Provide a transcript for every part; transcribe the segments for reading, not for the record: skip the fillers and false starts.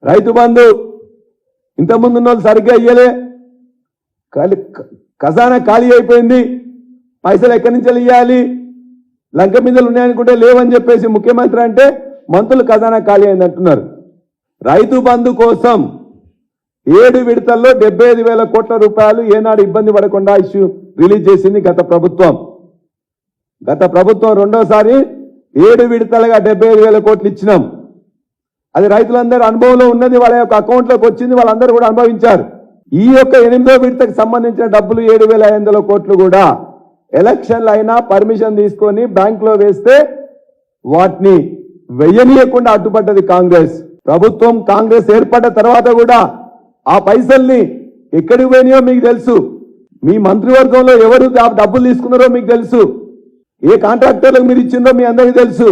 రైతు బంధు ఇంతకుముందు ఉన్న వాళ్ళు సరిగ్గా ఇయ్యలే, ఖజానా ఖాళీ అయిపోయింది, పైసలు ఎక్కడి నుంచి ఇవ్వాలి, లంక మీదలు ఉన్నాయనుకుంటే లేవని చెప్పేసి ముఖ్యమంత్రి అంటే మంత్రులు ఖజానా ఖాళీ అయింది అంటున్నారు. రైతు బంధు కోసం 7 విడతల్లో 75,000 కోట్ల రూపాయలు ఏనాడు ఇబ్బంది పడకుండా ఇష్యూ రిలీజ్ చేసింది గత ప్రభుత్వం. రెండోసారి 7 విడతలుగా 75,000 కోట్లు ఇచ్చినాం. అది రైతులందరూ అనుభవంలో ఉన్నది, వాళ్ళ యొక్క అకౌంట్లోకి వచ్చింది, వాళ్ళందరూ కూడా అనుభవించారు. ఈ యొక్క 8వ విడతకు సంబంధించిన డబ్బులు 7,500 కోట్లు కూడా ఎలక్షన్లు అయినా పర్మిషన్ తీసుకొని బ్యాంకులో వేస్తే వాటిని వెయ్యనీయకుండా అడ్డుపడ్డది కాంగ్రెస్ ప్రభుత్వం. కాంగ్రెస్ ఏర్పడ్డ తర్వాత కూడా ఆ పైసల్ని ఎక్కడికి పోయినాయో మీకు తెలుసు, మీ మంత్రివర్గంలో ఎవరు డబ్బులు తీసుకున్నారో మీకు తెలుసు, ఏ కాంట్రాక్టర్లకు మీరు ఇచ్చిందో మీ అందరికీ తెలుసు.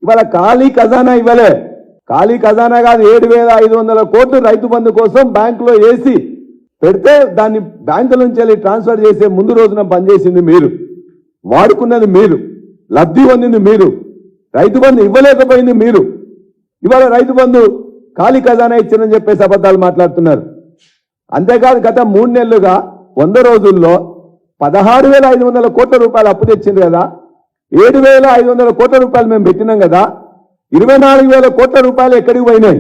ఇవాళ ఖాళీ ఖజానా ఇవ్వలే, ఖాళీ ఖజానా కాదు, 7,500 కోట్లు రైతు బంధు కోసం బ్యాంకులో వేసి పెడితే దాన్ని బ్యాంకుల నుంచి వెళ్ళి ట్రాన్స్ఫర్ చేసే ముందు రోజున పనిచేసింది మీరు, వాడుకున్నది మీరు, లబ్ధి పొందింది మీరు, రైతు బంధు ఇవ్వలేకపోయింది మీరు. ఇవాళ రైతు బంధు ఖాళీ ఖజానా ఇచ్చారని చెప్పేసి అబద్ధాలు మాట్లాడుతున్నారు. అంతేకాదు గత 3 నెలలుగా 100 రోజుల్లో 16,500 కోట్ల రూపాయలు అప్పు తెచ్చింది కదా, 7,500 కోట్ల రూపాయలు మేము పెట్టినాం కదా, 24,000 కోట్ల రూపాయలు ఎక్కడికి పోయినాయి?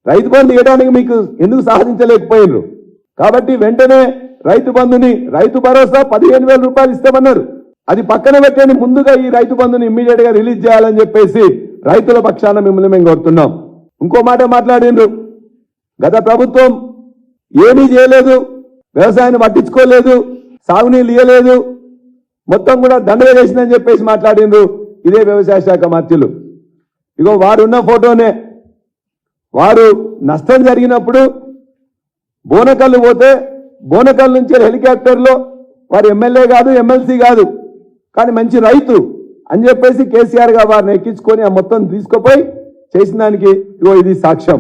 రైతు బంధు ఇవ్వడానికి మీకు ఎందుకు సాధించలేకపోయినారు? కాబట్టి వెంటనే రైతు బంధుని, రైతు భరోసా 15,000 రూపాయలు ఇస్తామన్నారు, అది పక్కన పెట్టండి, ముందుగా ఈ రైతు బంధుని ఇమ్మీడియట్ గా రిలీజ్ చేయాలని చెప్పేసి రైతుల పక్షాన మిమ్మల్ని మేము కోరుతున్నాం. ఇంకో మాట మాట్లాడిండ్రు, గత ప్రభుత్వం ఏమీ చేయలేదు, వ్యవసాయాన్ని పట్టించుకోలేదు, సాగునీళ్ళు ఇయ్యలేదు, మొత్తం కూడా దండగా చేసిందని చెప్పేసి మాట్లాడిండ్రు ఇదే వ్యవసాయ శాఖ మంత్రులు. ఇగో వారున్న ఫోటోనే, వారు నష్టం జరిగినప్పుడు బోనకల్లు పోతే బోనకల్ నుంచి హెలికాప్టర్లో వారు ఎమ్మెల్యే కాదు, ఎమ్మెల్సీ కాదు, కానీ మంచి రైతు అని చెప్పేసి కేసీఆర్ గా వారిని ఎక్కించుకొని ఆ మొత్తం తీసుకుపోయి చేసిన దానికి ఇగో ఇది సాక్ష్యం.